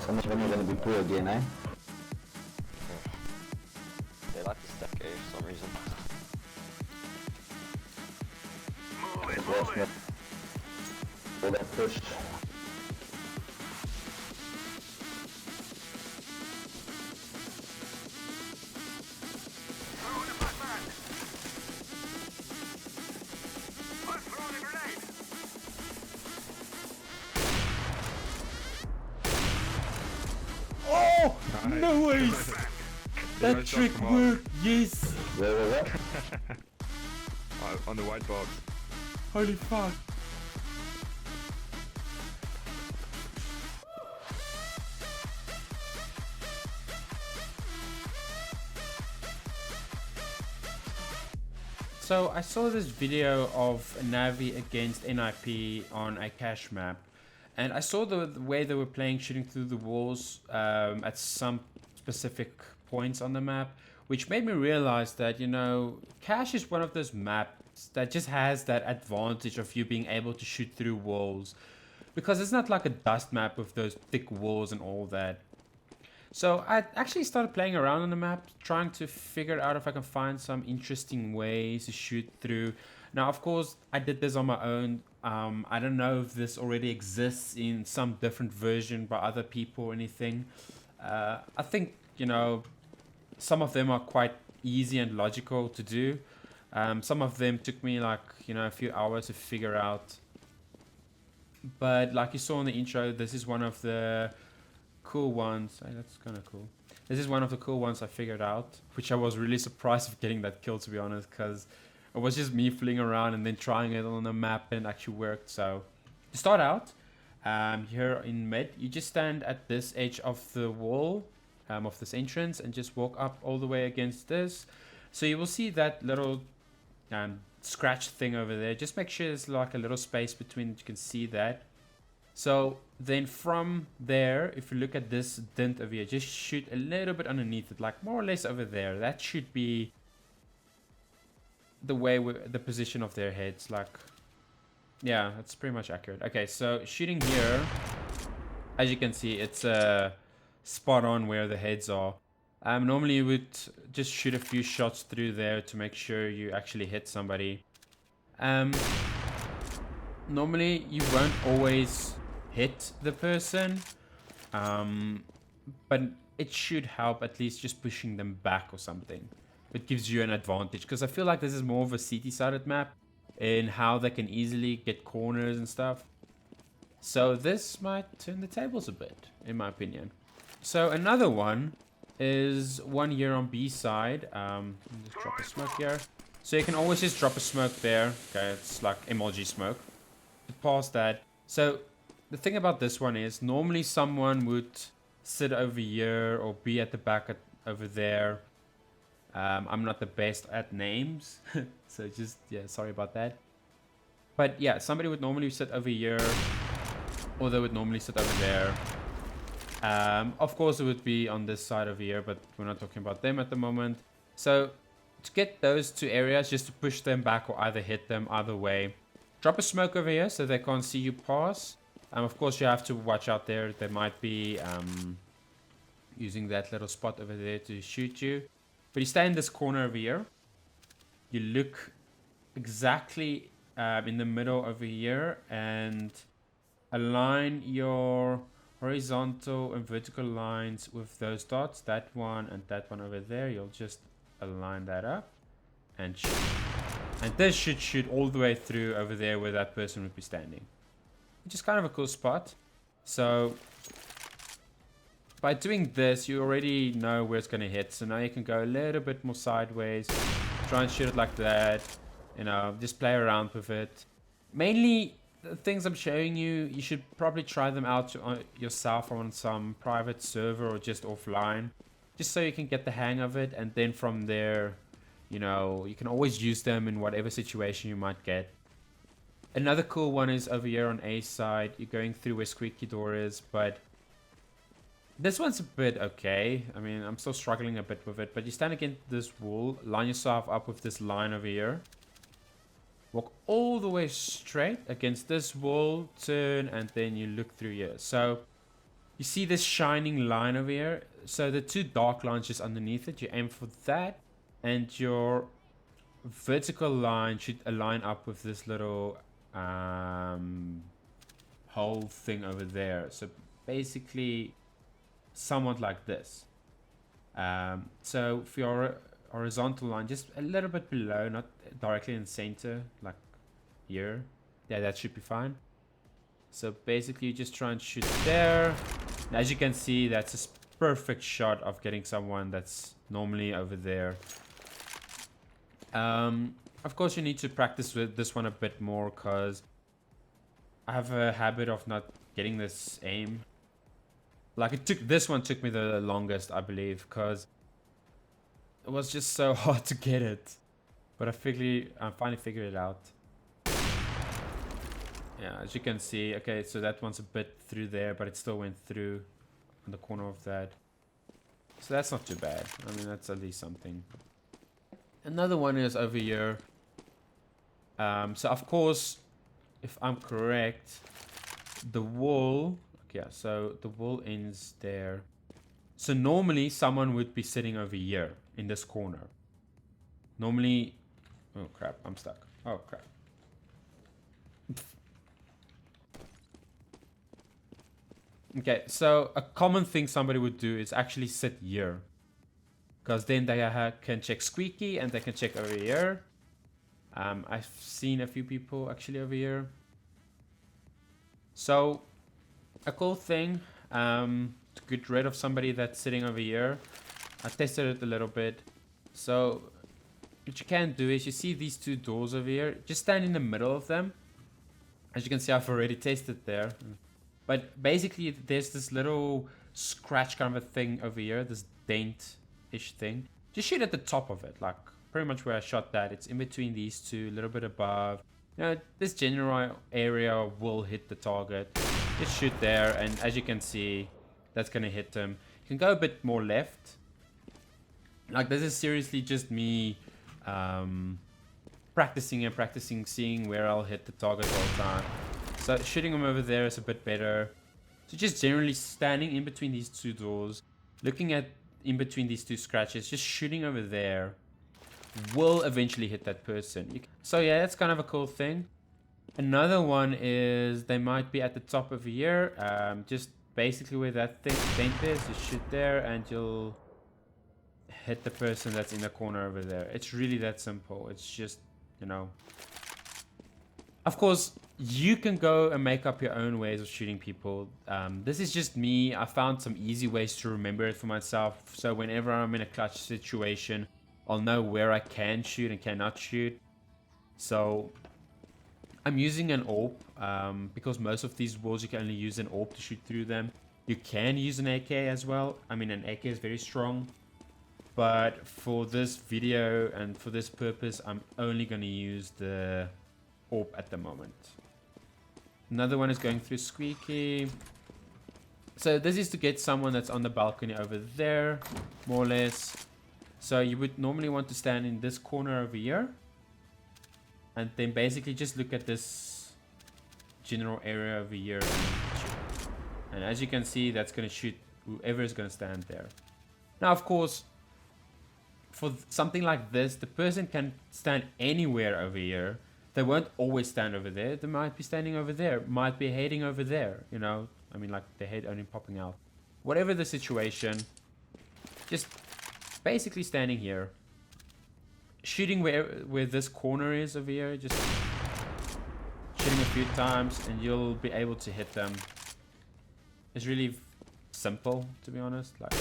When you're gonna be pro again, eh? They like to stack A for some reason. All that push. Oh! No ways! That trick worked! Yes! Where? On the white box. Holy fuck! So I saw this video of Navi against NIP on a cache map, and I saw the way they were playing, shooting through the walls at some specific points on the map, which made me realize that, you know, cache is one of those maps that just has that advantage of you being able to shoot through walls, because it's not like a dust map with those thick walls and all that. So I actually started playing around on the map, trying to figure out if I can find some interesting ways to shoot through. Now, of course, I did this on my own. I don't know if this already exists in some different version by other people or anything. I think, you know, some of them are quite easy and logical to do. Some of them took me like, you know, a few hours to figure out. But like you saw in the intro, this is one of the cool ones. Hey, that's kind of cool. This is one of the cool ones I figured out, which I was really surprised of getting that kill, to be honest, because it was just me fooling around and then trying it on the map and it actually worked. So to start out, here in mid, you just stand at this edge of the wall of this entrance and just walk up all the way against this. So you will see that little scratch thing over there. Just make sure there's like a little space between, you can see that. So then from there, if you look at this dent over here, just shoot a little bit underneath it, like more or less over there. That should be the way, the position of their heads. Like, yeah, that's pretty much accurate. Okay, so shooting here, as you can see, it's spot on where the heads are. Normally you would just shoot a few shots through there to make sure you actually hit somebody. Normally you won't always hit the person, but it should help at least just pushing them back or something. It gives you an advantage, because I feel like this is more of a CT-sided map in how they can easily get corners and stuff. So this might turn the tables a bit, in my opinion. So another one is 1 year on B side. Just drop a smoke here. So you can always just drop a smoke there. Okay, it's like MLG smoke. Past that. So the thing about this one is normally someone would sit over here or be at the back over there. I'm not the best at names, so just, yeah, sorry about that. But yeah, somebody would normally sit over here, or they would normally sit over there. Of course it would be on this side over here, but we're not talking about them at the moment. So to get those two areas, just to push them back or either hit them, either way, drop a smoke over here so they can't see you pass. Of course you have to watch out there. They might be using that little spot over there to shoot you. But you stay in this corner over here. You look exactly in the middle over here and align your horizontal and vertical lines with those dots. That one and that one over there. You'll just align that up and shoot. And this should shoot all the way through over there where that person would be standing. Which is kind of a cool spot. So by doing this, you already know where it's going to hit. So now you can go a little bit more sideways. Try and shoot it like that. You know, just play around with it. Mainly, the things I'm showing you, you should probably try them out yourself on some private server or just offline. Just so you can get the hang of it. And then from there, you know, you can always use them in whatever situation you might get. Another cool one is over here on A side. You're going through where Squeaky Door is, but this one's a bit okay. I mean, I'm still struggling a bit with it, but you stand against this wall, line yourself up with this line over here. Walk all the way straight against this wall, turn, and then you look through here. So You see this shining line over here? So the 2 dark lines just underneath it, you aim for that, and your vertical line should align up with this little whole thing over there. So basically somewhat like this. So for your horizontal line, just a little bit below, not directly in the center, like here. Yeah, that should be fine. So basically you just try and shoot there. And as you can see, that's a perfect shot of getting someone that's normally over there. Of course you need to practice with this one a bit more, because I have a habit of not getting this aim. Like this one took me the longest, I believe, because it was just so hard to get it. But I finally figured it out. Yeah, as you can see, okay, so that one's a bit through there, but it still went through on the corner of that. So that's not too bad. I mean, that's at least something. Another one is over here. So of course, if I'm correct, the wall, okay, so the wall ends there. So normally someone would be sitting over here in this corner. Normally, oh crap, I'm stuck. Oh crap. Okay, so a common thing somebody would do is actually sit here. Because then they can check squeaky and they can check over here. I've seen a few people actually over here. So, a cool thing to get rid of somebody that's sitting over here. I tested it a little bit. So, what you can do is you see these 2 doors over here. Just stand in the middle of them. As you can see, I've already tested there. But basically, there's this little scratch kind of a thing over here. This dent-ish thing. Just shoot at the top of it. Like, pretty much where I shot that. It's in between these 2, a little bit above. You know, this general area will hit the target. Just shoot there. And as you can see, that's going to hit them. You can go a bit more left. Like, this is seriously just me practicing and practicing, seeing where I'll hit the target all the time. So shooting them over there is a bit better. So just generally standing in between these 2 doors, looking at in between these 2 scratches, just shooting over there will eventually hit that person. So yeah, that's kind of a cool thing. Another one is they might be at the top over here. Just basically where that thing is, you shoot there and you'll hit the person that's in the corner over there. It's really that simple. It's just, you know. Of course, you can go and make up your own ways of shooting people. This is just me. I found some easy ways to remember it for myself. So whenever I'm in a clutch situation, I'll know where I can shoot and cannot shoot. So I'm using an AWP because most of these walls you can only use an AWP to shoot through them. You can use an AK as well. I mean, an AK is very strong. But for this video and for this purpose, I'm only going to use the AWP at the moment. Another one is going through squeaky. So this is to get someone that's on the balcony over there, more or less. So you would normally want to stand in this corner over here. And then basically just look at this general area over here. And as you can see, that's going to shoot whoever is going to stand there. Now, of course, for something like this, the person can stand anywhere over here. They won't always stand over there. They might be standing over there. Might be heading over there, you know. I mean, like the head only popping out. Whatever the situation, just basically standing here. Shooting where this corner is over here. Just shooting a few times and you'll be able to hit them. It's really simple, to be honest. Like,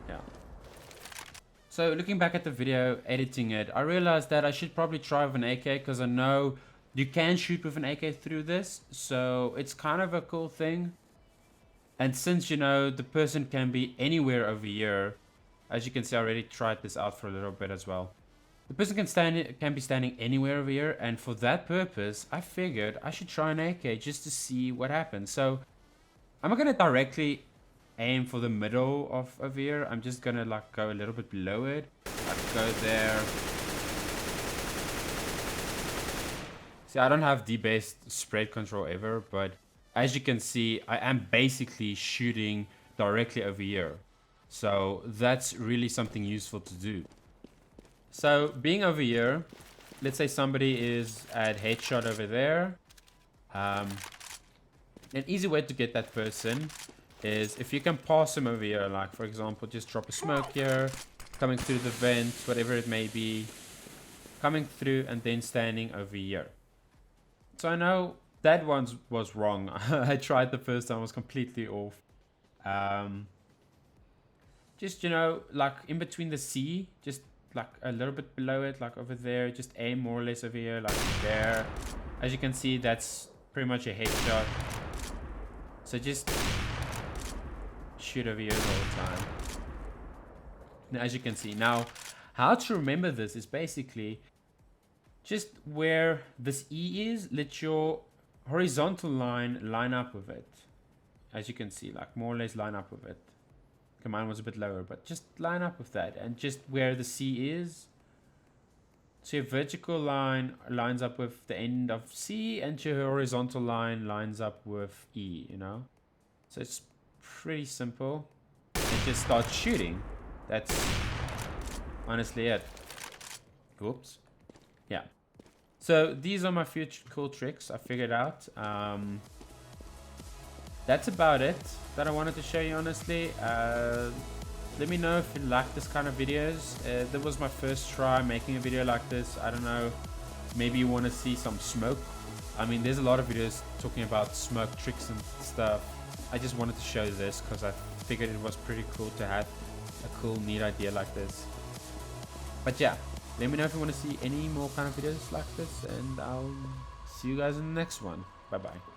yeah. So looking back at the video, editing it, I realized that I should probably try with an AK because I know you can shoot with an AK through this. So it's kind of a cool thing. And since, you know, the person can be anywhere over here, as you can see, I already tried this out for a little bit as well. The person can be standing anywhere over here. And for that purpose, I figured I should try an AK just to see what happens. So I'm not going to directly aim for the middle of over here. I'm just gonna like go a little bit below it. Like go there. See, I don't have the best spread control ever, but as you can see, I am basically shooting directly over here. So that's really something useful to do. So being over here, let's say somebody is at headshot over there. An easy way to get that person is if you can pass them over here, like for example, just drop a smoke here, coming through the vent, whatever it may be, coming through and then standing over here. So I know that one was wrong. I tried the first time, I was completely off. Just, you know, like in between the C, just like a little bit below it, like over there, just aim more or less over here, like there. As you can see, that's pretty much a headshot. So just shoot over here all the time. Now, as you can see, now how to remember this is basically just where this E is, let your horizontal line up with it. As you can see, like more or less line up with it. Okay, mine was a bit lower, but just line up with that. And just where the C is, so your vertical line lines up with the end of C, and your horizontal line lines up with E, you know? So it's pretty simple. And just start shooting. That's honestly it. Oops. Yeah. So these are my few cool tricks I figured out. That's about it that I wanted to show you, honestly. Let me know if you like this kind of videos. That was my first try making a video like this. I don't know, maybe you want to see some smoke. I mean, there's a lot of videos talking about smoke tricks and stuff. I just wanted to show this because I figured it was pretty cool to have a cool, neat idea like this. But yeah, let me know if you want to see any more kind of videos like this, and I'll see you guys in the next one. Bye bye.